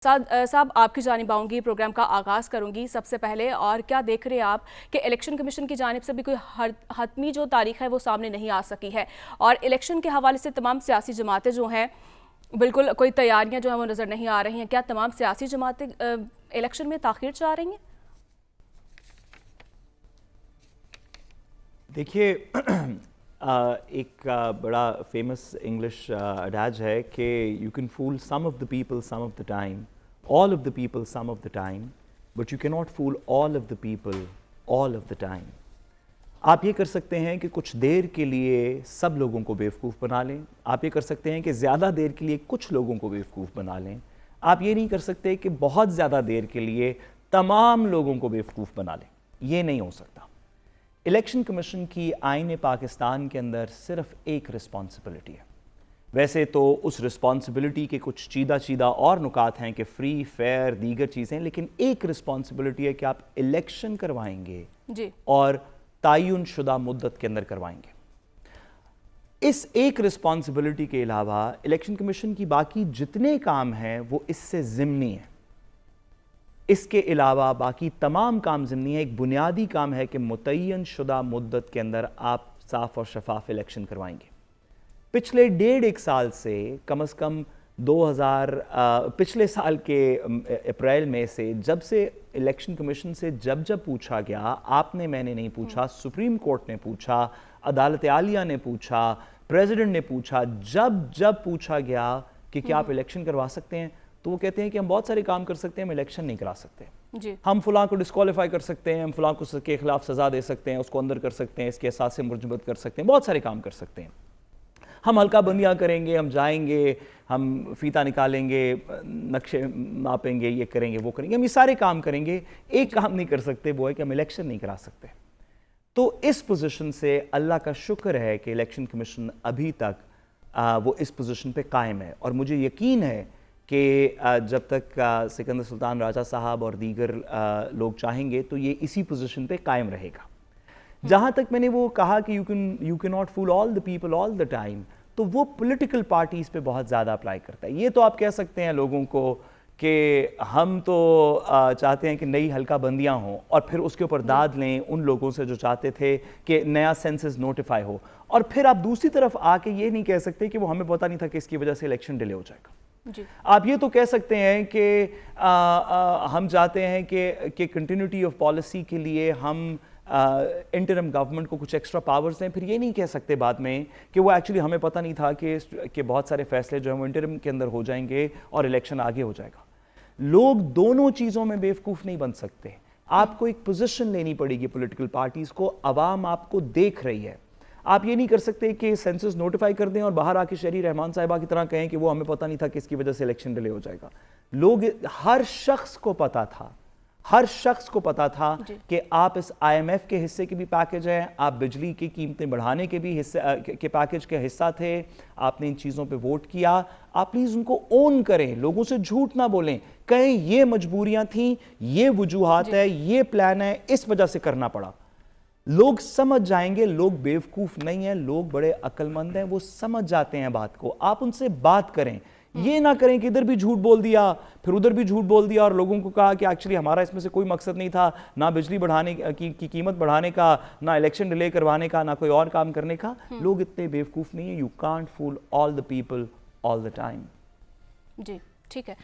साहब आपकी जानिब आऊँगी, प्रोग्राम का आगाज़ करूँगी सबसे पहले। और क्या देख रहे हैं आप कि इलेक्शन कमीशन की जानिब से भी कोई हतमी जो तारीख है वो सामने नहीं आ सकी है, और इलेक्शन के हवाले से तमाम सियासी जमातें जो हैं बिल्कुल कोई तैयारियां जो हैं वो नज़र नहीं आ रही हैं। क्या तमाम सियासी जमातें इलेक्शन में ताख़ीर चाह रही हैं? देखिए एक बड़ा फेमस इंग्लिश अडैज है कि you can fool some of the people some of the time, all of the people some of the time, but you can not fool all of the people all of the time. आप ये कर सकते हैं कि कुछ देर के लिए सब लोगों को बेवकूफ़ बना लें। आप ये कर सकते हैं कि ज़्यादा देर के लिए कुछ लोगों को बेवकूफ़ बना लें। आप ये नहीं कर सकते कि बहुत ज़्यादा देर के लिए तमाम लोगों को बेवकूफ़ बना लें। ये नहीं हो सकता। इलेक्शन कमीशन की आईन पाकिस्तान के अंदर सिर्फ एक रिस्पॉन्सिबिलिटी है। वैसे तो उस रिस्पॉन्सिबिलिटी के कुछ चीदा और नुकात हैं कि फ्री फेयर दीगर चीज़ें, लेकिन एक रिस्पॉन्सिबिलिटी है कि आप इलेक्शन करवाएंगे जी, और तयन शुदा मुद्दत के अंदर करवाएंगे। इस एक रिस्पॉन्सिबिलिटी के अलावा इलेक्शन कमीशन की बाकी जितने काम हैं वो इससे ज़िम्नी हैं। इसके अलावा बाकी तमाम काम ज़िम्नी है। एक बुनियादी काम है कि मुतय्यन शुदा मुद्दत के अंदर आप साफ और शफाफ इलेक्शन करवाएंगे। पिछले 1.5 साल से कम से कम पिछले साल के अप्रैल में से जब से इलेक्शन कमीशन से जब पूछा गया, आपने मैंने नहीं पूछा, सुप्रीम कोर्ट ने पूछा, अदालत आलिया ने पूछा, प्रेसिडेंट ने पूछा, जब पूछा गया कि क्या आप इलेक्शन करवा सकते हैं, तो वो कहते हैं कि हम बहुत सारे काम कर सकते हैं, हम इलेक्शन नहीं करा सकते जी। हम फलां को डिस्क्वालीफाई कर सकते हैं, हम फलां को के खिलाफ सजा दे सकते हैं, उसको अंदर कर सकते हैं, इसके एहसास से मुरजमत कर सकते हैं, बहुत सारे काम कर सकते हैं। हम हल्का बंदियाँ करेंगे, हम जाएंगे, हम फीता निकालेंगे, नक्शे मापेंगे, ये करेंगे वो करेंगे, हम ये सारे काम करेंगे। एक काम नहीं कर सकते, वो है कि हम इलेक्शन नहीं करा सकते। तो इस पोजीशन से अल्लाह का शुक्र है कि इलेक्शन कमीशन अभी तक वो इस पोजीशन पे कायम है, और मुझे यकीन है कि जब तक सिकंदर सुल्तान राजा साहब और दीगर लोग चाहेंगे तो ये इसी पोजीशन पे कायम रहेगा। जहाँ तक मैंने वो कहा कि you can not fool all the people all the time, तो वो पॉलिटिकल पार्टीज़ पे बहुत ज़्यादा अप्लाई करता है। ये तो आप कह सकते हैं लोगों को कि हम तो चाहते हैं कि नई हल्का बंदियाँ हों, और फिर उसके ऊपर दाद लें उन लोगों से जो चाहते थे कि नया सेंसस नोटिफाई हो, और फिर आप दूसरी तरफ आके ये नहीं कह सकते कि वो हमें पता नहीं था कि इसकी वजह से इलेक्शन डिले हो जाएगा जी। आप ये तो कह सकते हैं कि हम चाहते हैं कि कंटिन्यूटी ऑफ पॉलिसी के लिए हम इंटरिम गवर्नमेंट को कुछ एक्स्ट्रा पावर्स दें। फिर ये नहीं कह सकते बाद में कि वो एक्चुअली हमें पता नहीं था कि बहुत सारे फैसले जो हैं वो इंटरिम के अंदर हो जाएंगे और इलेक्शन आगे हो जाएगा। लोग दोनों चीज़ों में बेवकूफ़ नहीं बन सकते। आपको एक पोजीशन लेनी पड़ेगी पॉलिटिकल पार्टीज़ को। अवाम आपको देख रही है। आप ये नहीं कर सकते कि सेंसस नोटिफाई कर दें और बाहर आके शहरी रहमान साहिबा की तरह कहें कि वो हमें पता नहीं था कि इसकी वजह से इलेक्शन डिले हो जाएगा। लोग, हर शख्स को पता था, हर शख्स को पता था कि आप इस IMF के हिस्से के भी पैकेज हैं, आप बिजली की कीमतें बढ़ाने के भी हिस्से के पैकेज के हिस्सा थे। आपने इन चीज़ों पे वोट किया। आप प्लीज़ उनको ओन करें, लोगों से झूठ ना बोलें, कहें ये मजबूरियां थीं, ये वजूहात है, ये प्लान है, इस वजह से करना पड़ा। लोग समझ जाएंगे। लोग बेवकूफ़ नहीं हैं, लोग बड़े अक्लमंद हैं, वो समझ जाते हैं बात को। आप उनसे बात करें, ये ना करें कि इधर भी झूठ बोल दिया, फिर उधर भी झूठ बोल दिया, और लोगों को कहा कि एक्चुअली हमारा इसमें से कोई मकसद नहीं था, ना बिजली बढ़ाने की कीमत बढ़ाने का, ना इलेक्शन डिले करवाने का, ना कोई और काम करने का। लोग इतने बेवकूफ़ नहीं है। You can't fool all the people all the time. जी ठीक है।